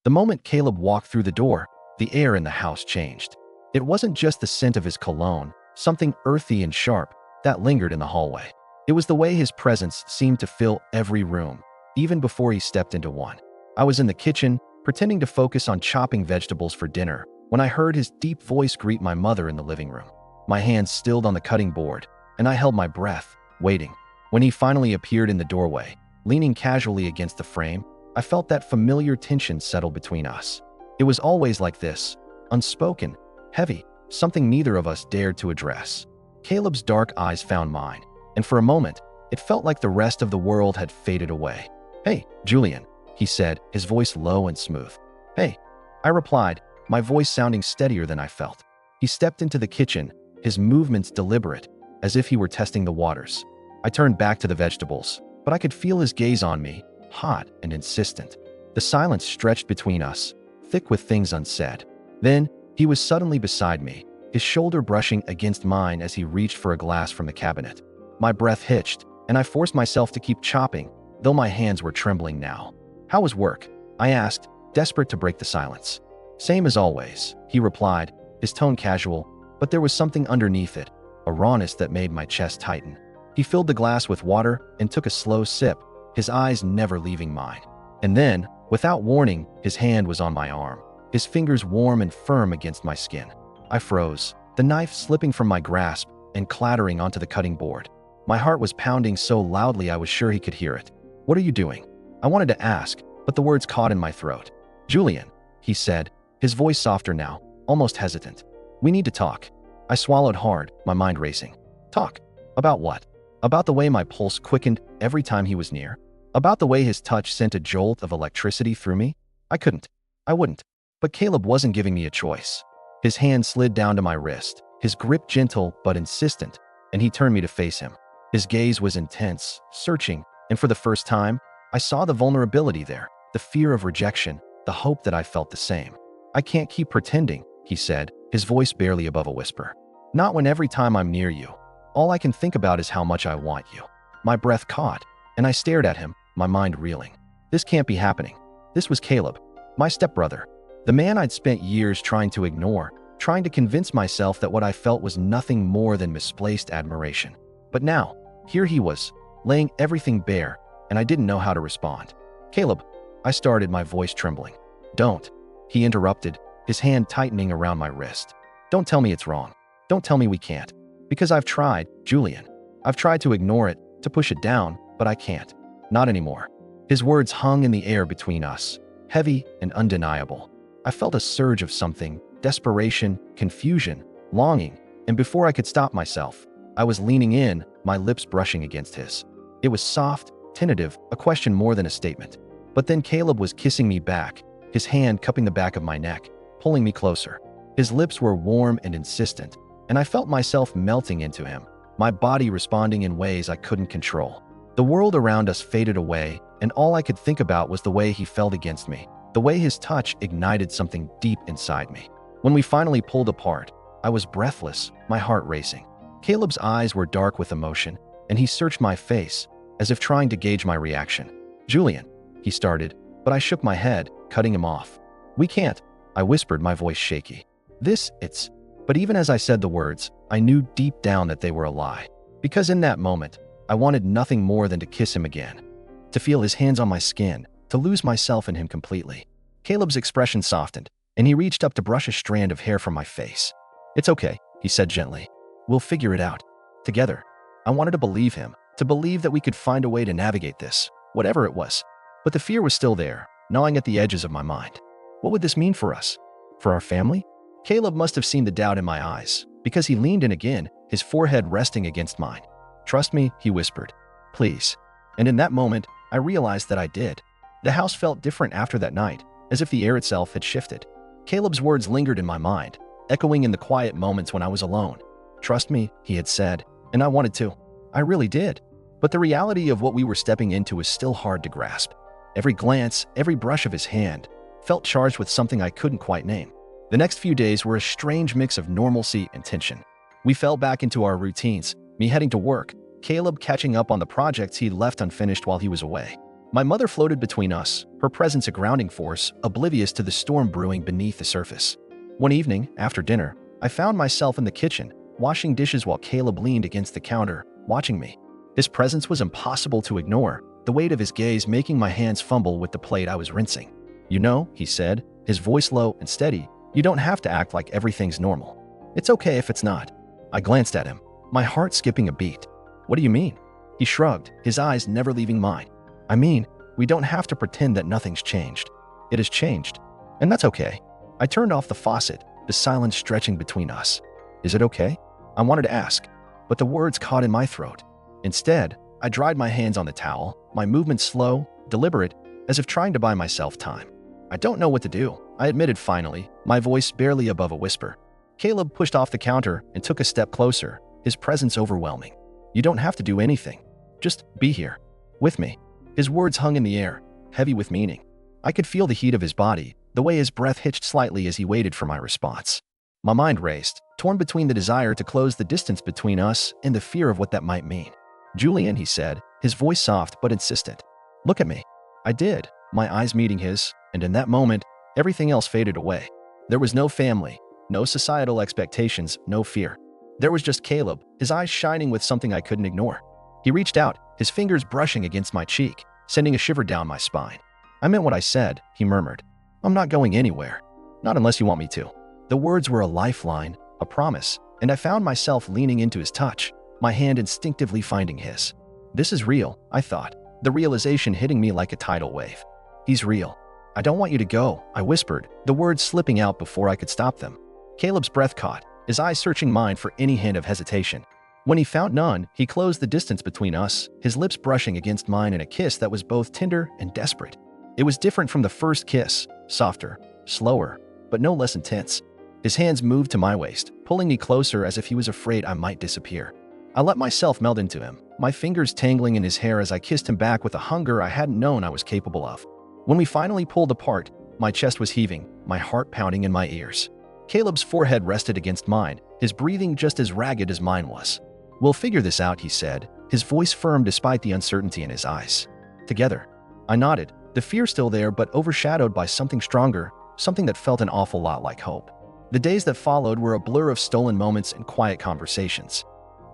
The moment Caleb walked through the door, the air in the house changed. It wasn't just the scent of his cologne, something earthy and sharp, that lingered in the hallway. It was the way his presence seemed to fill every room, even before he stepped into one. I was in the kitchen, pretending to focus on chopping vegetables for dinner, when I heard his deep voice greet my mother in the living room. My hands stilled on the cutting board, and I held my breath, waiting. When he finally appeared in the doorway, leaning casually against the frame, I felt that familiar tension settle between us. It was always like this, unspoken, heavy, something neither of us dared to address. Caleb's dark eyes found mine, and for a moment, it felt like the rest of the world had faded away. "Hey, Julian," he said, his voice low and smooth. "Hey," I replied, my voice sounding steadier than I felt. He stepped into the kitchen, his movements deliberate, as if he were testing the waters. I turned back to the vegetables, but I could feel his gaze on me, hot and insistent. The silence stretched between us, thick with things unsaid. Then, he was suddenly beside me, his shoulder brushing against mine as he reached for a glass from the cabinet. My breath hitched, and I forced myself to keep chopping, though my hands were trembling now. "How was work?" I asked, desperate to break the silence. "Same as always," he replied, his tone casual, but there was something underneath it, a rawness that made my chest tighten. He filled the glass with water and took a slow sip, his eyes never leaving mine. And then, without warning, his hand was on my arm, his fingers warm and firm against my skin. I froze, the knife slipping from my grasp and clattering onto the cutting board. My heart was pounding so loudly I was sure he could hear it. "What are you doing?" I wanted to ask, but the words caught in my throat. "Julian," he said, his voice softer now, almost hesitant. "We need to talk." I swallowed hard, my mind racing. "Talk? About what?" About the way my pulse quickened every time he was near? About the way his touch sent a jolt of electricity through me? I wouldn't. But Caleb wasn't giving me a choice. His hand slid down to my wrist, his grip gentle but insistent, and he turned me to face him. His gaze was intense, searching, and for the first time, I saw the vulnerability there, the fear of rejection, the hope that I felt the same. "I can't keep pretending," he said, his voice barely above a whisper. "Not when every time I'm near you, all I can think about is how much I want you." My breath caught, and I stared at him, my mind reeling. This can't be happening. This was Caleb, my stepbrother, the man I'd spent years trying to ignore, trying to convince myself that what I felt was nothing more than misplaced admiration. But now, here he was, laying everything bare, and I didn't know how to respond. "Caleb," I started, my voice trembling. "Don't," he interrupted, his hand tightening around my wrist. "Don't tell me it's wrong. Don't tell me we can't. Because I've tried, Julian. I've tried to ignore it, to push it down, but I can't. Not anymore." His words hung in the air between us, heavy and undeniable. I felt a surge of something, desperation, confusion, longing, and before I could stop myself, I was leaning in, my lips brushing against his. It was soft, tentative, a question more than a statement. But then Caleb was kissing me back, his hand cupping the back of my neck, pulling me closer. His lips were warm and insistent, and I felt myself melting into him, my body responding in ways I couldn't control. The world around us faded away, and all I could think about was the way he felt against me, the way his touch ignited something deep inside me. When we finally pulled apart, I was breathless, my heart racing. Caleb's eyes were dark with emotion, and he searched my face, as if trying to gauge my reaction. "Julian," he started, but I shook my head, cutting him off. "We can't," I whispered, my voice shaky. It's..." But even as I said the words, I knew deep down that they were a lie. Because in that moment, I wanted nothing more than to kiss him again, to feel his hands on my skin, to lose myself in him completely. Caleb's expression softened, and he reached up to brush a strand of hair from my face. "It's okay," he said gently. "We'll figure it out. Together." I wanted to believe him, to believe that we could find a way to navigate this, whatever it was. But the fear was still there, gnawing at the edges of my mind. What would this mean for us? For our family? Caleb must have seen the doubt in my eyes, because he leaned in again, his forehead resting against mine. "Trust me," he whispered. "Please." And in that moment, I realized that I did. The house felt different after that night, as if the air itself had shifted. Caleb's words lingered in my mind, echoing in the quiet moments when I was alone. "Trust me," he had said, and I wanted to. I really did. But the reality of what we were stepping into was still hard to grasp. Every glance, every brush of his hand, felt charged with something I couldn't quite name. The next few days were a strange mix of normalcy and tension. We fell back into our routines, me heading to work, Caleb catching up on the projects he'd left unfinished while he was away. My mother floated between us, her presence a grounding force, oblivious to the storm brewing beneath the surface. One evening, after dinner, I found myself in the kitchen, washing dishes while Caleb leaned against the counter, watching me. His presence was impossible to ignore, the weight of his gaze making my hands fumble with the plate I was rinsing. "You know," he said, his voice low and steady, "you don't have to act like everything's normal. It's okay if it's not." I glanced at him, my heart skipping a beat. "What do you mean?" He shrugged, his eyes never leaving mine. "I mean, we don't have to pretend that nothing's changed. It has changed, and that's okay." I turned off the faucet, the silence stretching between us. "Is it okay?" I wanted to ask, but the words caught in my throat. Instead, I dried my hands on the towel, my movements slow, deliberate, as if trying to buy myself time. "I don't know what to do," I admitted finally, my voice barely above a whisper. Caleb pushed off the counter and took a step closer, his presence overwhelming. "You don't have to do anything. Just be here. With me." His words hung in the air, heavy with meaning. I could feel the heat of his body, the way his breath hitched slightly as he waited for my response. My mind raced, torn between the desire to close the distance between us and the fear of what that might mean. "Julian," he said, his voice soft but insistent. "Look at me." I did, my eyes meeting his, and in that moment, everything else faded away. There was no family, no societal expectations, no fear. There was just Caleb, his eyes shining with something I couldn't ignore. He reached out, his fingers brushing against my cheek, sending a shiver down my spine. "I meant what I said," he murmured. "I'm not going anywhere. Not unless you want me to." The words were a lifeline, a promise, and I found myself leaning into his touch, my hand instinctively finding his. "This is real," I thought, the realization hitting me like a tidal wave. "He's real." "I don't want you to go," I whispered, the words slipping out before I could stop them. Caleb's breath caught, his eyes searching mine for any hint of hesitation. When he found none, he closed the distance between us, his lips brushing against mine in a kiss that was both tender and desperate. It was different from the first kiss, softer, slower, but no less intense. His hands moved to my waist, pulling me closer as if he was afraid I might disappear. I let myself melt into him, my fingers tangling in his hair as I kissed him back with a hunger I hadn't known I was capable of. When we finally pulled apart, my chest was heaving, my heart pounding in my ears. Caleb's forehead rested against mine, his breathing just as ragged as mine was. "We'll figure this out," he said, his voice firm despite the uncertainty in his eyes. "Together." I nodded, the fear still there but overshadowed by something stronger, something that felt an awful lot like hope. The days that followed were a blur of stolen moments and quiet conversations.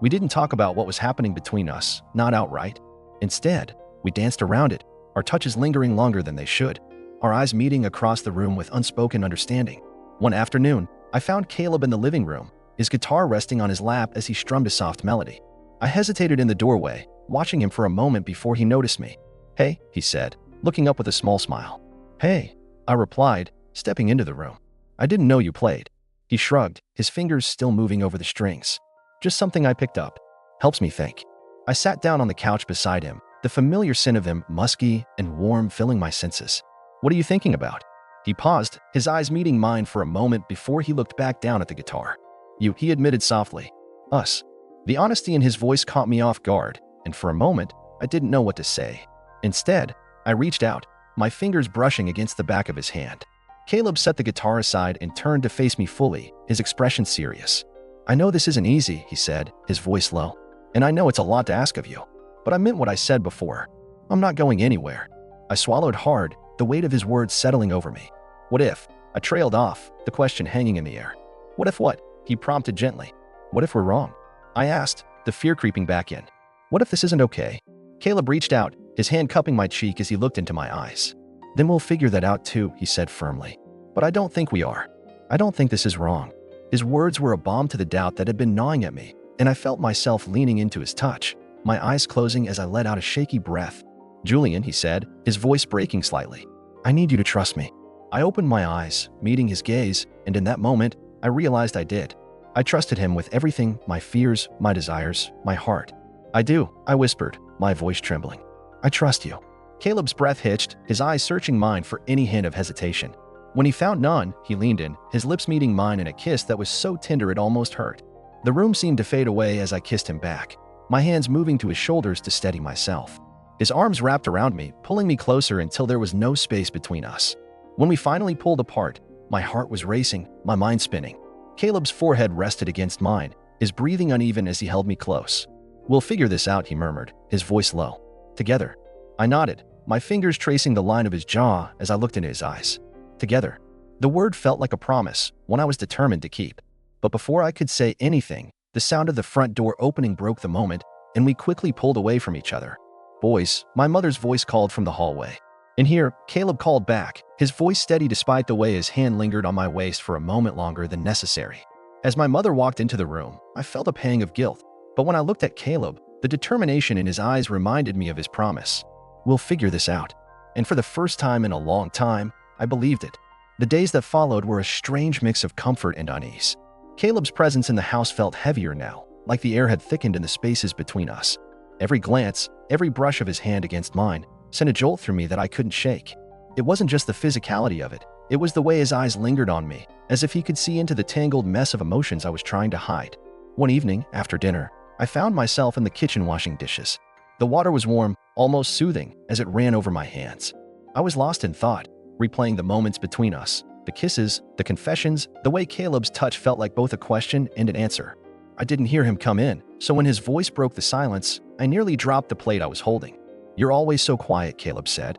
We didn't talk about what was happening between us, not outright. Instead, we danced around it, our touches lingering longer than they should, our eyes meeting across the room with unspoken understanding. One afternoon, I found Caleb in the living room, his guitar resting on his lap as he strummed a soft melody. I hesitated in the doorway, watching him for a moment before he noticed me. "Hey," he said, looking up with a small smile. "Hey," I replied, stepping into the room. "I didn't know you played." He shrugged, his fingers still moving over the strings. "Just something I picked up. Helps me think." I sat down on the couch beside him, the familiar scent of him, musky and warm, filling my senses. "What are you thinking about?" He paused, his eyes meeting mine for a moment before he looked back down at the guitar. "You," he admitted softly. "Us." The honesty in his voice caught me off guard, and for a moment, I didn't know what to say. Instead, I reached out, my fingers brushing against the back of his hand. Caleb set the guitar aside and turned to face me fully, his expression serious. "I know this isn't easy," he said, his voice low. "And I know it's a lot to ask of you. But I meant what I said before. I'm not going anywhere." I swallowed hard, the weight of his words settling over me. "What if?" I trailed off, the question hanging in the air. "What if what?" he prompted gently. "What if we're wrong?" I asked, the fear creeping back in. "What if this isn't okay?" Caleb reached out, his hand cupping my cheek as he looked into my eyes. "Then we'll figure that out too," he said firmly. "But I don't think we are. I don't think this is wrong." His words were a balm to the doubt that had been gnawing at me, and I felt myself leaning into his touch, my eyes closing as I let out a shaky breath. "Julian," he said, his voice breaking slightly. "I need you to trust me." I opened my eyes, meeting his gaze, and in that moment, I realized I did. I trusted him with everything, my fears, my desires, my heart. "I do," I whispered, my voice trembling. "I trust you." Caleb's breath hitched, his eyes searching mine for any hint of hesitation. When he found none, he leaned in, his lips meeting mine in a kiss that was so tender it almost hurt. The room seemed to fade away as I kissed him back, my hands moving to his shoulders to steady myself. His arms wrapped around me, pulling me closer until there was no space between us. When we finally pulled apart, my heart was racing, my mind spinning. Caleb's forehead rested against mine, his breathing uneven as he held me close. "We'll figure this out," he murmured, his voice low. "Together." I nodded, my fingers tracing the line of his jaw as I looked into his eyes. Together. The word felt like a promise, one I was determined to keep. But before I could say anything, the sound of the front door opening broke the moment, and we quickly pulled away from each other. "Boys," my mother's voice called from the hallway. And here, Caleb called back, his voice steady despite the way his hand lingered on my waist for a moment longer than necessary. As my mother walked into the room, I felt a pang of guilt. But when I looked at Caleb, the determination in his eyes reminded me of his promise. "We'll figure this out." And for the first time in a long time, I believed it. The days that followed were a strange mix of comfort and unease. Caleb's presence in the house felt heavier now, like the air had thickened in the spaces between us. Every glance, every brush of his hand against mine, sent a jolt through me that I couldn't shake. It wasn't just the physicality of it, it was the way his eyes lingered on me, as if he could see into the tangled mess of emotions I was trying to hide. One evening, after dinner, I found myself in the kitchen washing dishes. The water was warm, almost soothing, as it ran over my hands. I was lost in thought, replaying the moments between us, the kisses, the confessions, the way Caleb's touch felt like both a question and an answer. I didn't hear him come in, so when his voice broke the silence, I nearly dropped the plate I was holding. "You're always so quiet," Caleb said,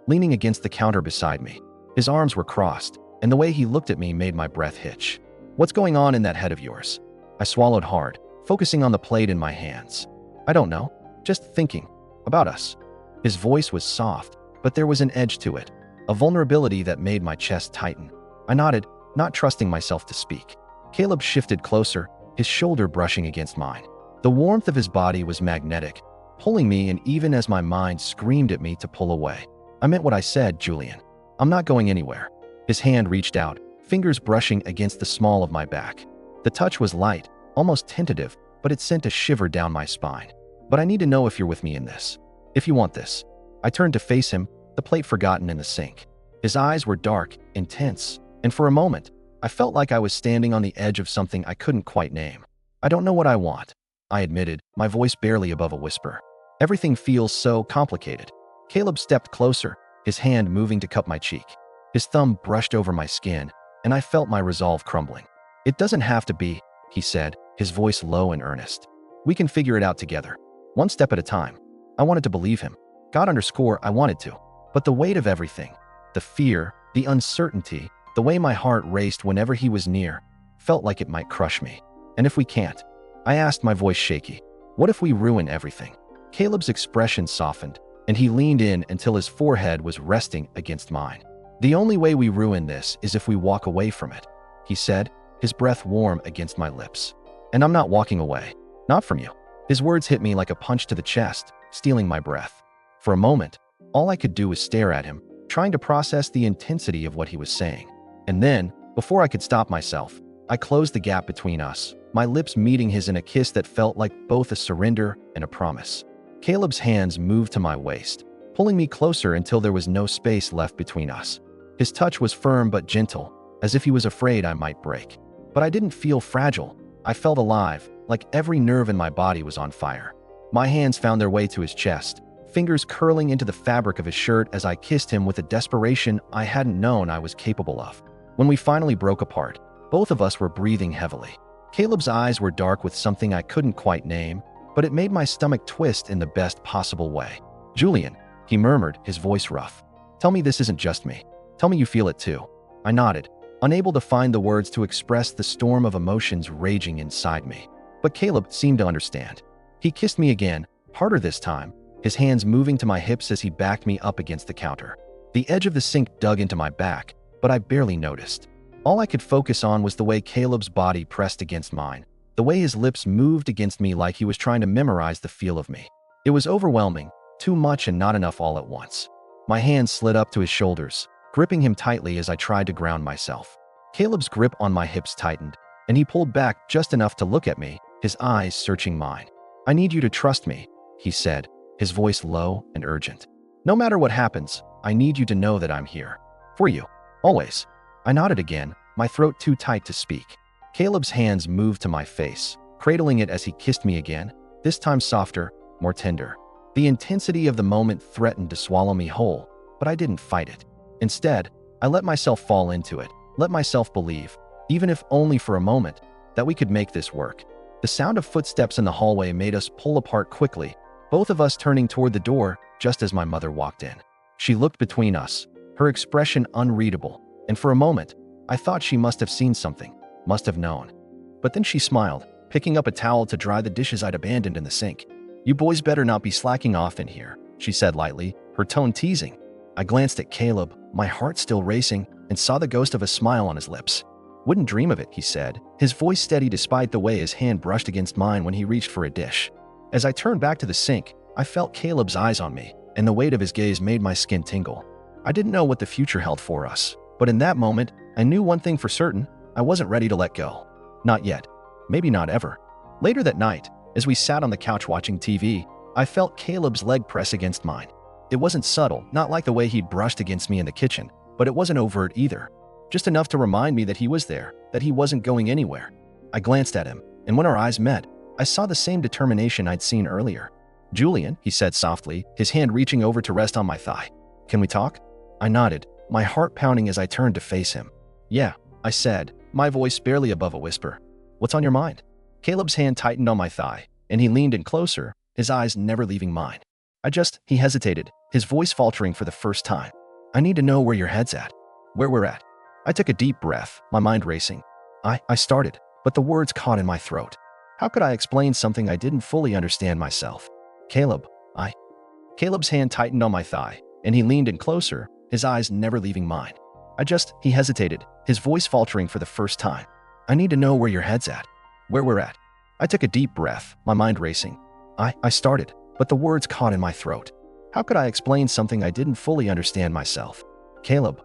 leaning against the counter beside me. His arms were crossed, and the way he looked at me made my breath hitch. "What's going on in that head of yours?" I swallowed hard, focusing on the plate in my hands. "I don't know, just thinking about us." His voice was soft, but there was an edge to it, a vulnerability that made my chest tighten. I nodded, not trusting myself to speak. Caleb shifted closer, his shoulder brushing against mine. The warmth of his body was magnetic, pulling me, and even as my mind screamed at me to pull away. "I meant what I said, Julian. I'm not going anywhere." His hand reached out, fingers brushing against the small of my back. The touch was light, almost tentative, but it sent a shiver down my spine. "But I need to know if you're with me in this. If you want this." I turned to face him, the plate forgotten in the sink. His eyes were dark, intense, and for a moment, I felt like I was standing on the edge of something I couldn't quite name. "I don't know what I want," I admitted, my voice barely above a whisper. "Everything feels so complicated." Caleb stepped closer, his hand moving to cup my cheek. His thumb brushed over my skin, and I felt my resolve crumbling. "It doesn't have to be," he said, his voice low and earnest. "We can figure it out together, one step at a time." I wanted to believe him. I wanted to. But the weight of everything, the fear, the uncertainty, the way my heart raced whenever he was near, felt like it might crush me. "And if we can't?" I asked, my voice shaky. "What if we ruin everything?" Caleb's expression softened, and he leaned in until his forehead was resting against mine. "The only way we ruin this is if we walk away from it," he said, his breath warm against my lips. "And I'm not walking away. Not from you." His words hit me like a punch to the chest, stealing my breath. For a moment, all I could do was stare at him, trying to process the intensity of what he was saying. And then, before I could stop myself, I closed the gap between us, my lips meeting his in a kiss that felt like both a surrender and a promise. Caleb's hands moved to my waist, pulling me closer until there was no space left between us. His touch was firm but gentle, as if he was afraid I might break. But I didn't feel fragile. I felt alive, like every nerve in my body was on fire. My hands found their way to his chest, fingers curling into the fabric of his shirt as I kissed him with a desperation I hadn't known I was capable of. When we finally broke apart, both of us were breathing heavily. Caleb's eyes were dark with something I couldn't quite name, but it made my stomach twist in the best possible way. "Julian," he murmured, his voice rough. "Tell me this isn't just me. Tell me you feel it too." I nodded, unable to find the words to express the storm of emotions raging inside me. But Caleb seemed to understand. He kissed me again, harder this time, his hands moving to my hips as he backed me up against the counter. The edge of the sink dug into my back, but I barely noticed. All I could focus on was the way Caleb's body pressed against mine, the way his lips moved against me like he was trying to memorize the feel of me. It was overwhelming, too much and not enough all at once. My hands slid up to his shoulders, gripping him tightly as I tried to ground myself. Caleb's grip on my hips tightened, and he pulled back just enough to look at me, his eyes searching mine. "I need you to trust me," he said, his voice low and urgent. "No matter what happens, I need you to know that I'm here. For you. Always." I nodded again, my throat too tight to speak. Caleb's hands moved to my face, cradling it as he kissed me again, this time softer, more tender. The intensity of the moment threatened to swallow me whole, but I didn't fight it. Instead, I let myself fall into it, let myself believe, even if only for a moment, that we could make this work. The sound of footsteps in the hallway made us pull apart quickly, both of us turning toward the door just as my mother walked in. She looked between us, her expression unreadable, and for a moment, I thought she must have seen something, must have known. But then she smiled, picking up a towel to dry the dishes I'd abandoned in the sink. "You boys better not be slacking off in here," she said lightly, her tone teasing. I glanced at Caleb, my heart still racing, and saw the ghost of a smile on his lips. "Wouldn't dream of it," he said, his voice steady despite the way his hand brushed against mine when he reached for a dish. As I turned back to the sink, I felt Caleb's eyes on me, and the weight of his gaze made my skin tingle. I didn't know what the future held for us, but in that moment, I knew one thing for certain: I wasn't ready to let go. Not yet. Maybe not ever. Later that night, as we sat on the couch watching TV, I felt Caleb's leg press against mine. It wasn't subtle, not like the way he'd brushed against me in the kitchen, but it wasn't overt either. Just enough to remind me that he was there, that he wasn't going anywhere. I glanced at him, and when our eyes met, I saw the same determination I'd seen earlier. "Julian," he said softly, his hand reaching over to rest on my thigh. "Can we talk?" I nodded, my heart pounding as I turned to face him. "Yeah," I said, my voice barely above a whisper. "What's on your mind?" Caleb's hand tightened on my thigh, and he leaned in closer, his eyes never leaving mine. He hesitated, his voice faltering for the first time. "I need to know where your head's at. Where we're at." I took a deep breath, my mind racing. I started, but the words caught in my throat. How could I explain something I didn't fully understand myself? "Caleb, Caleb's hand tightened on my thigh, and he leaned in closer, his eyes never leaving mine. He hesitated, his voice faltering for the first time. "I need to know where your head's at. Where we're at." I took a deep breath, my mind racing. I started, but the words caught in my throat. How could I explain something I didn't fully understand myself? "Caleb,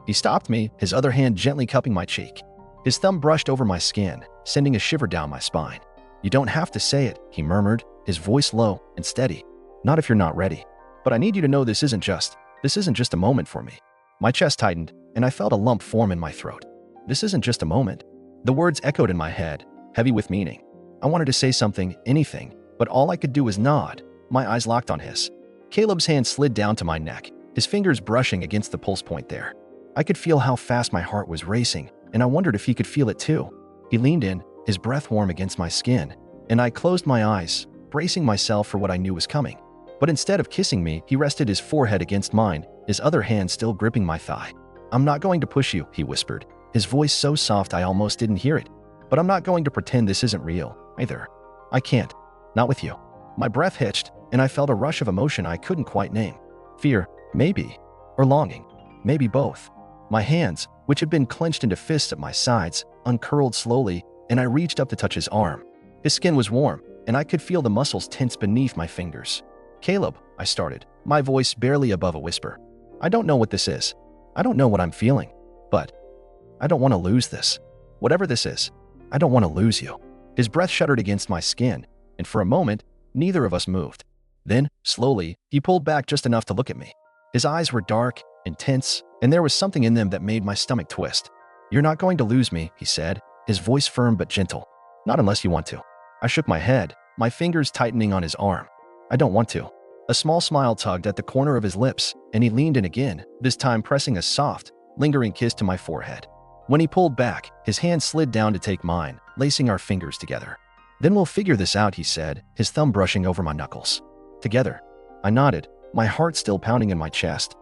He stopped me, his other hand gently cupping my cheek. His thumb brushed over my skin, sending a shiver down my spine. "You don't have to say it," he murmured, his voice low and steady. "Not if you're not ready. But I need you to know this isn't just a moment for me." My chest tightened, and I felt a lump form in my throat. "This isn't just a moment." The words echoed in my head, heavy with meaning. I wanted to say something, anything, but all I could do was nod, my eyes locked on his. Caleb's hand slid down to my neck, his fingers brushing against the pulse point there. I could feel how fast my heart was racing, and I wondered if he could feel it too. He leaned in, his breath warm against my skin, and I closed my eyes, bracing myself for what I knew was coming. But instead of kissing me, he rested his forehead against mine, his other hand still gripping my thigh. "I'm not going to push you," he whispered, his voice so soft I almost didn't hear it. "But I'm not going to pretend this isn't real, either. I can't. Not with you." My breath hitched, and I felt a rush of emotion I couldn't quite name. Fear, maybe, or longing, maybe both. My hands, which had been clenched into fists at my sides, uncurled slowly, and I reached up to touch his arm. His skin was warm, and I could feel the muscles tense beneath my fingers. "Caleb," I started, my voice barely above a whisper. "I don't know what this is. I don't know what I'm feeling. But I don't want to lose this. Whatever this is, I don't want to lose you." His breath shuddered against my skin, and for a moment, neither of us moved. Then, slowly, he pulled back just enough to look at me. His eyes were dark, intense, and there was something in them that made my stomach twist. "You're not going to lose me," he said, his voice firm but gentle. "Not unless you want to." I shook my head, my fingers tightening on his arm. "I don't want to." A small smile tugged at the corner of his lips, and he leaned in again, this time pressing a soft, lingering kiss to my forehead. When he pulled back, his hand slid down to take mine, lacing our fingers together. "Then we'll figure this out," he said, his thumb brushing over my knuckles. "Together." I nodded, my heart still pounding in my chest.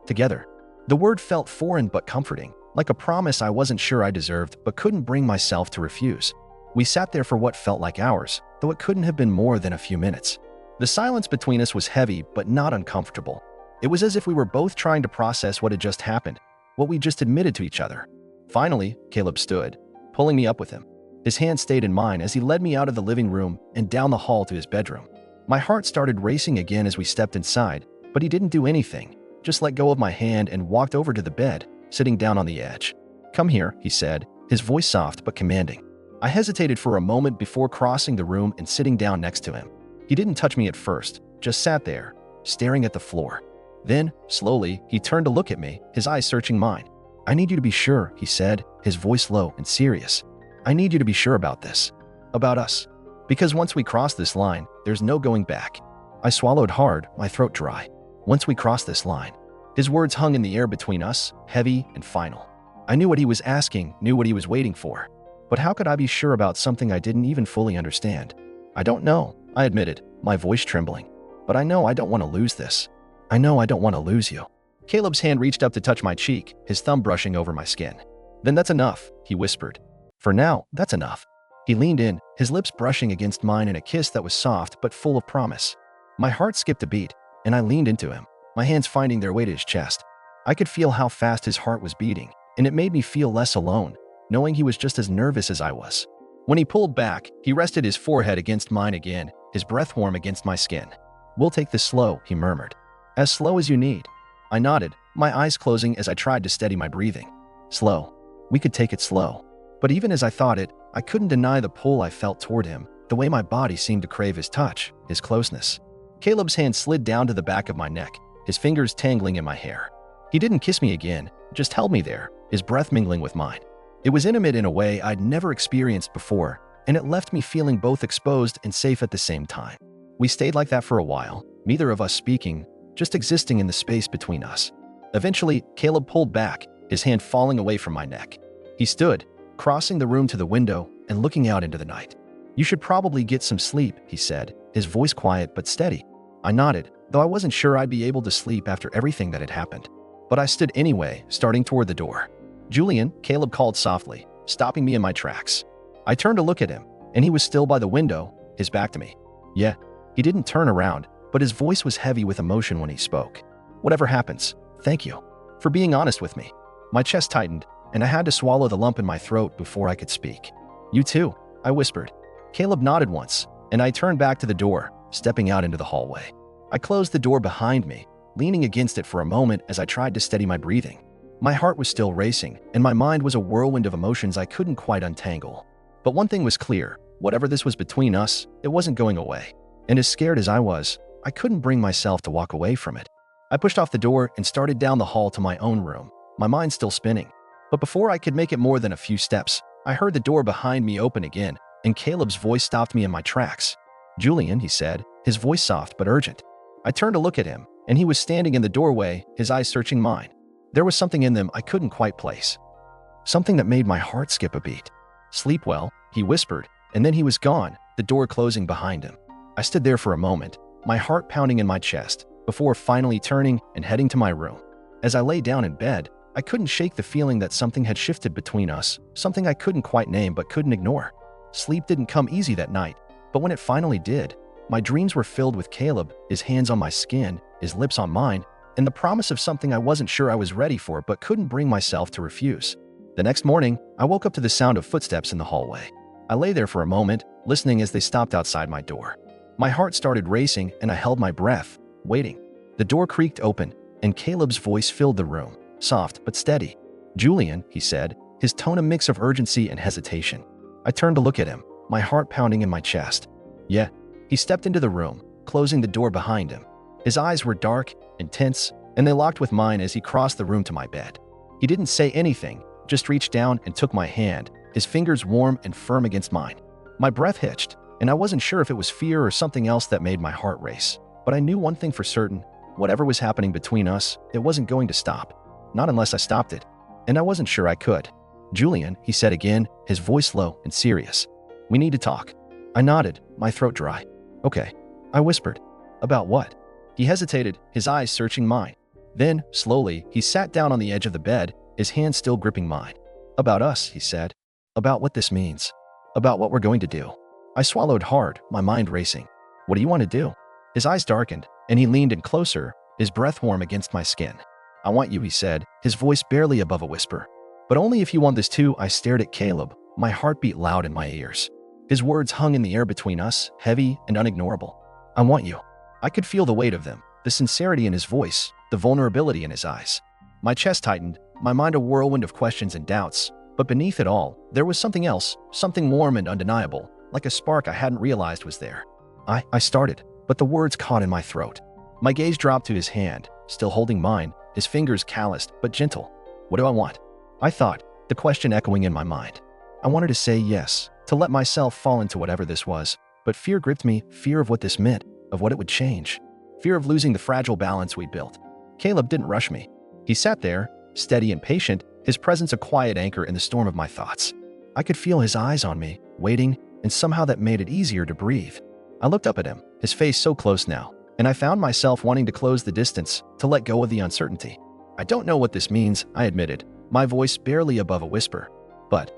"Together." The word felt foreign but comforting, like a promise I wasn't sure I deserved but couldn't bring myself to refuse. We sat there for what felt like hours, though it couldn't have been more than a few minutes. The silence between us was heavy but not uncomfortable. It was as if we were both trying to process what had just happened, what we just admitted to each other. Finally, Caleb stood, pulling me up with him. His hand stayed in mine as he led me out of the living room and down the hall to his bedroom. My heart started racing again as we stepped inside, but he didn't do anything, just let go of my hand and walked over to the bed, sitting down on the edge. "Come here," he said, his voice soft but commanding. I hesitated for a moment before crossing the room and sitting down next to him. He didn't touch me at first, just sat there, staring at the floor. Then, slowly, he turned to look at me, his eyes searching mine. "I need you to be sure," he said, his voice low and serious. "I need you to be sure about this. About us. Because once we cross this line, there's no going back." I swallowed hard, my throat dry. "Once we cross this line." His words hung in the air between us, heavy and final. I knew what he was asking, knew what he was waiting for. But how could I be sure about something I didn't even fully understand? I don't know, I admitted, my voice trembling. But I know I don't want to lose this. I know I don't want to lose you. Caleb's hand reached up to touch my cheek, his thumb brushing over my skin. Then that's enough, he whispered. For now, that's enough. He leaned in, his lips brushing against mine in a kiss that was soft but full of promise. My heart skipped a beat, and I leaned into him, my hands finding their way to his chest. I could feel how fast his heart was beating, and it made me feel less alone, knowing he was just as nervous as I was. When he pulled back, he rested his forehead against mine again, his breath warm against my skin. We'll take this slow, he murmured. As slow as you need. I nodded, my eyes closing as I tried to steady my breathing. Slow. We could take it slow. But even as I thought it, I couldn't deny the pull I felt toward him, the way my body seemed to crave his touch, his closeness. Caleb's hand slid down to the back of my neck, his fingers tangling in my hair. He didn't kiss me again, just held me there, his breath mingling with mine. It was intimate in a way I'd never experienced before, and it left me feeling both exposed and safe at the same time. We stayed like that for a while, neither of us speaking, just existing in the space between us. Eventually, Caleb pulled back, his hand falling away from my neck. He stood, crossing the room to the window and looking out into the night. You should probably get some sleep, he said, his voice quiet but steady. I nodded, though I wasn't sure I'd be able to sleep after everything that had happened. But I stood anyway, starting toward the door. Julian, Caleb called softly, stopping me in my tracks. I turned to look at him, and he was still by the window, his back to me. Yeah, he didn't turn around, but his voice was heavy with emotion when he spoke. Whatever happens, thank you for being honest with me. My chest tightened, and I had to swallow the lump in my throat before I could speak. You too, I whispered. Caleb nodded once, and I turned back to the door, stepping out into the hallway. I closed the door behind me, leaning against it for a moment as I tried to steady my breathing. My heart was still racing, and my mind was a whirlwind of emotions I couldn't quite untangle. But one thing was clear, whatever this was between us, it wasn't going away. And as scared as I was, I couldn't bring myself to walk away from it. I pushed off the door and started down the hall to my own room, my mind still spinning. But before I could make it more than a few steps, I heard the door behind me open again, and Caleb's voice stopped me in my tracks. Julian, he said, his voice soft but urgent. I turned to look at him, and he was standing in the doorway, his eyes searching mine. There was something in them I couldn't quite place. Something that made my heart skip a beat. Sleep well, he whispered, and then he was gone, the door closing behind him. I stood there for a moment, my heart pounding in my chest, before finally turning and heading to my room. As I lay down in bed, I couldn't shake the feeling that something had shifted between us, something I couldn't quite name but couldn't ignore. Sleep didn't come easy that night, but when it finally did, my dreams were filled with Caleb, his hands on my skin, his lips on mine, and the promise of something I wasn't sure I was ready for but couldn't bring myself to refuse. The next morning, I woke up to the sound of footsteps in the hallway. I lay there for a moment, listening as they stopped outside my door. My heart started racing and I held my breath, waiting. The door creaked open, and Caleb's voice filled the room, soft but steady. Julian, he said, his tone a mix of urgency and hesitation. I turned to look at him, my heart pounding in my chest. Yeah. He stepped into the room, closing the door behind him. His eyes were dark, intense, and they locked with mine as he crossed the room to my bed. He didn't say anything, just reached down and took my hand, his fingers warm and firm against mine. My breath hitched, and I wasn't sure if it was fear or something else that made my heart race. But I knew one thing for certain, whatever was happening between us, it wasn't going to stop. Not unless I stopped it. And I wasn't sure I could. Julian, he said again, his voice low and serious. We need to talk. I nodded, my throat dry. Okay, I whispered. About what? He hesitated, his eyes searching mine. Then, slowly, he sat down on the edge of the bed, his hand still gripping mine. About us, he said. About what this means. About what we're going to do. I swallowed hard, my mind racing. What do you want to do? His eyes darkened, and he leaned in closer, his breath warm against my skin. I want you, he said, his voice barely above a whisper. But only if you want this too. I stared at Caleb, my heart beat loud in my ears. His words hung in the air between us, heavy and unignorable. I want you. I could feel the weight of them, the sincerity in his voice, the vulnerability in his eyes. My chest tightened, my mind a whirlwind of questions and doubts, but beneath it all, there was something else, something warm and undeniable, like a spark I hadn't realized was there. I started, but the words caught in my throat. My gaze dropped to his hand, still holding mine, his fingers calloused but gentle. What do I want? I thought, the question echoing in my mind. I wanted to say yes, to let myself fall into whatever this was, but fear gripped me, fear of what this meant, of what it would change, fear of losing the fragile balance we'd built. Caleb didn't rush me. He sat there, steady and patient, his presence a quiet anchor in the storm of my thoughts. I could feel his eyes on me, waiting, and somehow that made it easier to breathe. I looked up at him, his face so close now, and I found myself wanting to close the distance, to let go of the uncertainty. I don't know what this means, I admitted, my voice barely above a whisper. But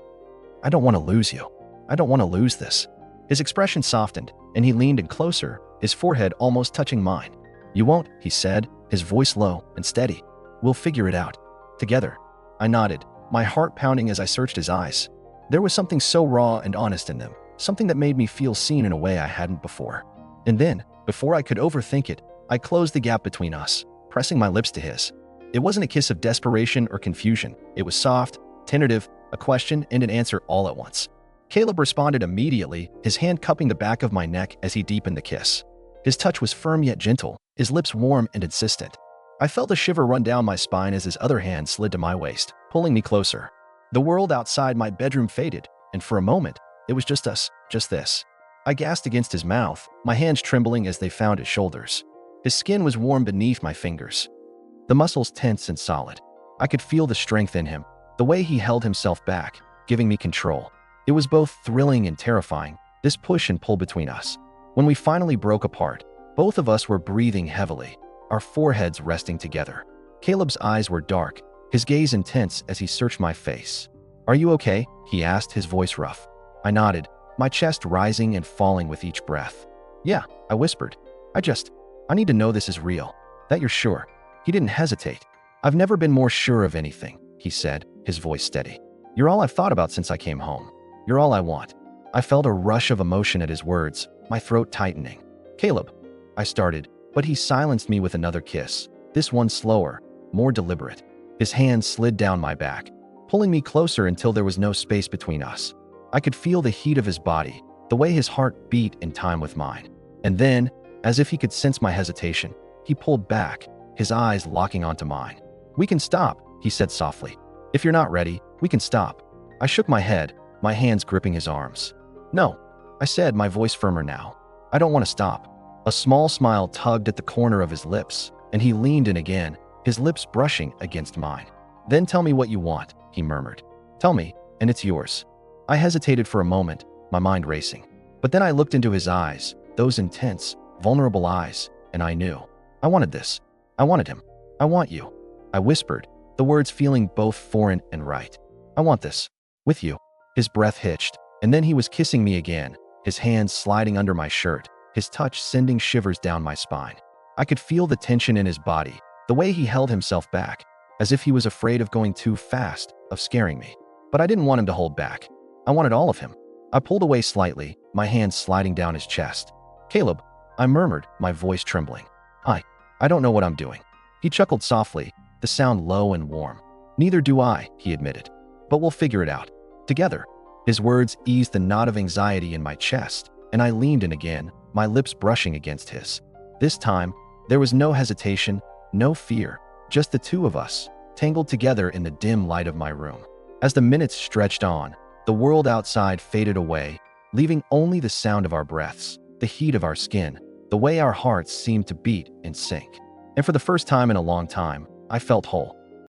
I don't want to lose you. I don't want to lose this. His expression softened, and he leaned in closer, his forehead almost touching mine. You won't, he said, his voice low and steady. We'll figure it out. Together. I nodded, my heart pounding as I searched his eyes. There was something so raw and honest in them, something that made me feel seen in a way I hadn't before. And then, before I could overthink it, I closed the gap between us, pressing my lips to his. It wasn't a kiss of desperation or confusion. It was soft, tentative, a question and an answer all at once. Caleb responded immediately, his hand cupping the back of my neck as he deepened the kiss. His touch was firm yet gentle, his lips warm and insistent. I felt a shiver run down my spine as his other hand slid to my waist, pulling me closer. The world outside my bedroom faded, and for a moment, it was just us, just this. I gasped against his mouth, my hands trembling as they found his shoulders. His skin was warm beneath my fingers, the muscles tense and solid. I could feel the strength in him, the way he held himself back, giving me control. It was both thrilling and terrifying, this push and pull between us. When we finally broke apart, both of us were breathing heavily, our foreheads resting together. Caleb's eyes were dark, his gaze intense as he searched my face. Are you okay? He asked, his voice rough. I nodded, my chest rising and falling with each breath. Yeah, I whispered. I need to know this is real. That you're sure. He didn't hesitate. I've never been more sure of anything, he said, his voice steady. You're all I've thought about since I came home. You're all I want. I felt a rush of emotion at his words, my throat tightening. Caleb, I started, but he silenced me with another kiss, this one slower, more deliberate. His hand slid down my back, pulling me closer until there was no space between us. I could feel the heat of his body, the way his heart beat in time with mine. And then, as if he could sense my hesitation, he pulled back, his eyes locking onto mine. We can stop, he said softly. If you're not ready, we can stop. I shook my head, my hands gripping his arms. No, I said, my voice firmer now. I don't want to stop. A small smile tugged at the corner of his lips, and he leaned in again, his lips brushing against mine. Then tell me what you want, he murmured. Tell me, and it's yours. I hesitated for a moment, my mind racing. But then I looked into his eyes, those intense, vulnerable eyes, and I knew. I wanted this. I wanted him. I want you. I whispered, the words feeling both foreign and right. I want this. With you. His breath hitched, and then he was kissing me again, his hands sliding under my shirt, his touch sending shivers down my spine. I could feel the tension in his body, the way he held himself back, as if he was afraid of going too fast, of scaring me. But I didn't want him to hold back. I wanted all of him. I pulled away slightly, my hands sliding down his chest. Caleb, I murmured, my voice trembling. I don't know what I'm doing. He chuckled softly, the sound low and warm. Neither do I, he admitted. But we'll figure it out. Together. His words eased the knot of anxiety in my chest, and I leaned in again, my lips brushing against his. This time, there was no hesitation, no fear, just the two of us, tangled together in the dim light of my room. As the minutes stretched on, the world outside faded away, leaving only the sound of our breaths, the heat of our skin, the way our hearts seemed to beat in sync. And for the first time in a long time, I felt whole.